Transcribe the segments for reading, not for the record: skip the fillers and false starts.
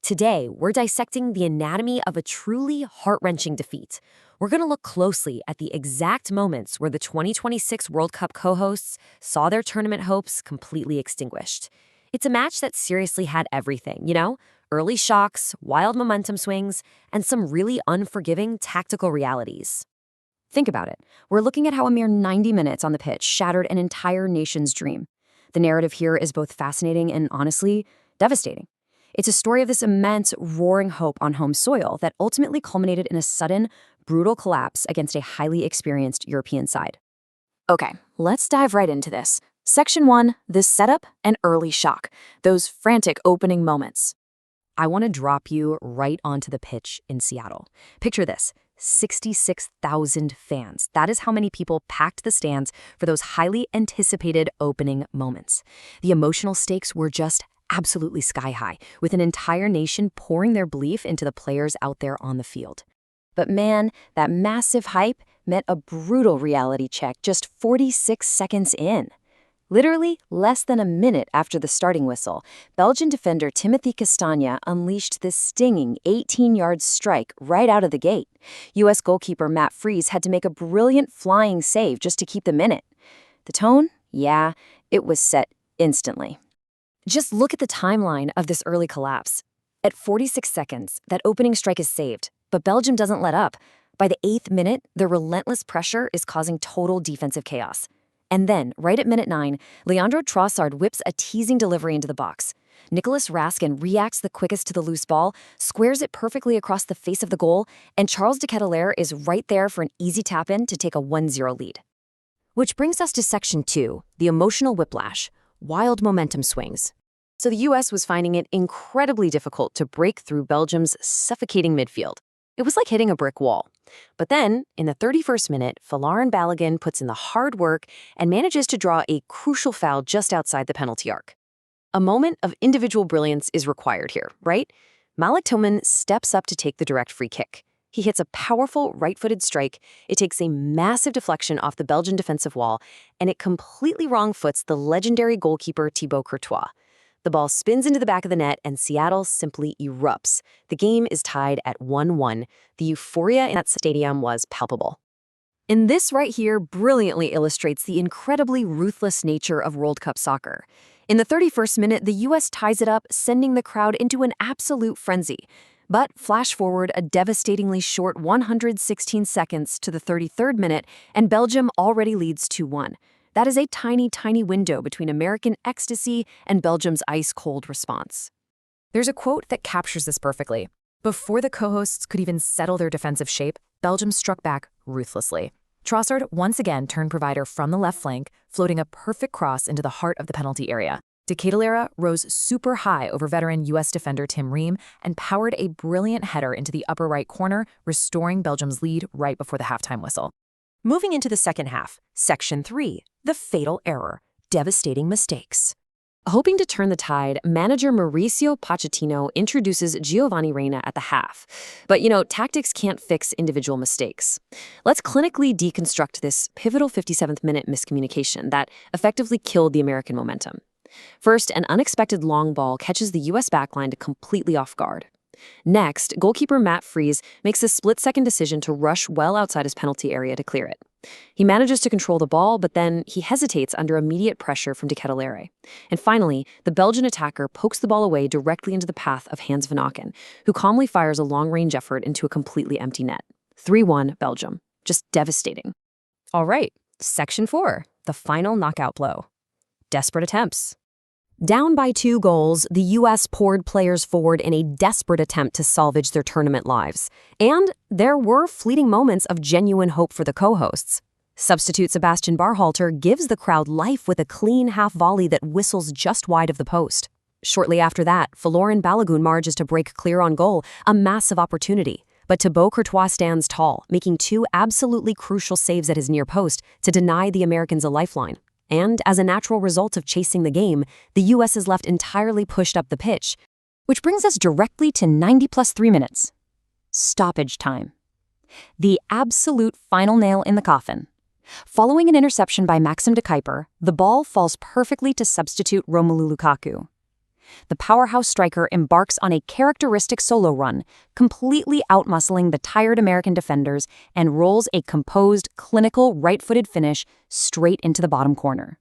Today, we're dissecting the anatomy of a truly heart-wrenching defeat. We're going to look closely at the exact moments where the 2026 World Cup co-hosts saw their tournament hopes completely extinguished. It's a match that seriously had everything, early shocks, wild momentum swings, and some really unforgiving tactical realities. Think about it. We're looking at how a mere 90 minutes on the pitch shattered an entire nation's dream. The narrative here is both fascinating and, honestly, devastating. It's a story of this immense, roaring hope on home soil that ultimately culminated in a sudden, brutal collapse against a highly experienced European side. Okay, let's dive right into this. Section 1, the setup and early shock, those frantic opening moments. I want to drop you right onto the pitch in Seattle. Picture this, 66,000 fans. That is how many people packed the stands for those highly anticipated opening moments. The emotional stakes were just absolutely sky high, with an entire nation pouring their belief into the players out there on the field. But man, that massive hype met a brutal reality check just 46 seconds in. Literally less than a minute after the starting whistle, Belgian defender Timothy Castagne unleashed this stinging 18-yard strike right out of the gate. U.S. goalkeeper Matt Freese had to make a brilliant flying save just to keep them in it. The tone? Yeah, it was set instantly. Just look at the timeline of this early collapse. At 46 seconds, that opening strike is saved, but Belgium doesn't let up. By the 8th minute, their relentless pressure is causing total defensive chaos. And then, right at minute 9, Leandro Trossard whips a teasing delivery into the box. Nicolas Raskin reacts the quickest to the loose ball, squares it perfectly across the face of the goal, and Charles De Ketelaere is right there for an easy tap-in to take a 1-0 lead. Which brings us to Section 2, the emotional whiplash, wild momentum swings. So the U.S. was finding it incredibly difficult to break through Belgium's suffocating midfield. It was like hitting a brick wall. But then, in the 31st minute, Folarin Balogun puts in the hard work and manages to draw a crucial foul just outside the penalty arc. A moment of individual brilliance is required here, right? Malik Tillman steps up to take the direct free kick. He hits a powerful right-footed strike, it takes a massive deflection off the Belgian defensive wall, and it completely wrong-foots the legendary goalkeeper Thibaut Courtois. The ball spins into the back of the net, and Seattle simply erupts. The game is tied at 1-1. The euphoria in that stadium was palpable. And this right here brilliantly illustrates the incredibly ruthless nature of World Cup soccer. In the 31st minute, the U.S. ties it up, sending the crowd into an absolute frenzy. But flash forward a devastatingly short 116 seconds to the 33rd minute, and Belgium already leads 2-1. That is a tiny, tiny window between American ecstasy and Belgium's ice-cold response. There's a quote that captures this perfectly. Before the co-hosts could even settle their defensive shape, Belgium struck back ruthlessly. Trossard once again turned provider from the left flank, floating a perfect cross into the heart of the penalty area. De Ketelaere rose super high over veteran U.S. defender Tim Ream and powered a brilliant header into the upper right corner, restoring Belgium's lead right before the halftime whistle. Moving into the second half, Section 3, the fatal error, devastating mistakes. Hoping to turn the tide, manager Mauricio Pochettino introduces Giovanni Reyna at the half. But, tactics can't fix individual mistakes. Let's clinically deconstruct this pivotal 57th-minute miscommunication that effectively killed the American momentum. First, an unexpected long ball catches the U.S. backline completely off guard. Next, goalkeeper Matt Freese makes a split-second decision to rush well outside his penalty area to clear it. He manages to control the ball, but then he hesitates under immediate pressure from De Ketelaere. And finally, the Belgian attacker pokes the ball away directly into the path of Hans van Aken, who calmly fires a long-range effort into a completely empty net. 3-1 Belgium. Just devastating. All right, Section 4, the final knockout blow. Desperate attempts. Down by 2 goals, the U.S. poured players forward in a desperate attempt to salvage their tournament lives. And there were fleeting moments of genuine hope for the co-hosts. Substitute Sebastian Barhalter gives the crowd life with a clean half volley that whistles just wide of the post. Shortly after that, Folarin Balogun manages to break clear on goal, a massive opportunity. But Thibaut Courtois stands tall, making 2 absolutely crucial saves at his near post to deny the Americans a lifeline. And as a natural result of chasing the game, the U.S. is left entirely pushed up the pitch, which brings us directly to 90 plus 3 minutes. Stoppage time. The absolute final nail in the coffin. Following an interception by Maxim de Kuiper, the ball falls perfectly to substitute Romelu Lukaku. The powerhouse striker embarks on a characteristic solo run, completely outmuscling the tired American defenders, and rolls a composed, clinical right-footed finish straight into the bottom corner.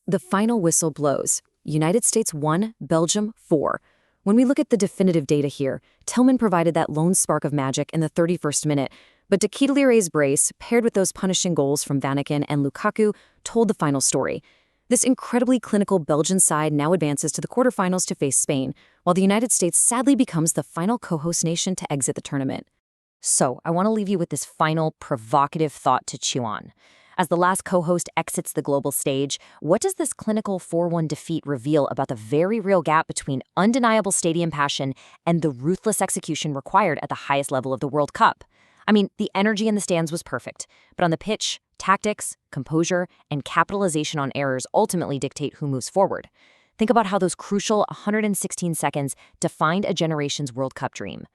The final whistle blows. United States 1, Belgium 4. When we look at the definitive data here, Tillman provided that lone spark of magic in the 31st minute, but De Ketelaere's brace, paired with those punishing goals from Vanaken and Lukaku, told the final story. This incredibly clinical Belgian side now advances to the quarterfinals to face Spain, while the United States sadly becomes the final co-host nation to exit the tournament. So, I want to leave you with this final provocative thought to chew on. As the last co-host exits the global stage, what does this clinical 4-1 defeat reveal about the very real gap between undeniable stadium passion and the ruthless execution required at the highest level of the World Cup? I mean, the energy in the stands was perfect, but on the pitch, tactics, composure, and capitalization on errors ultimately dictate who moves forward. Think about how those crucial 116 seconds defined a generation's World Cup dream.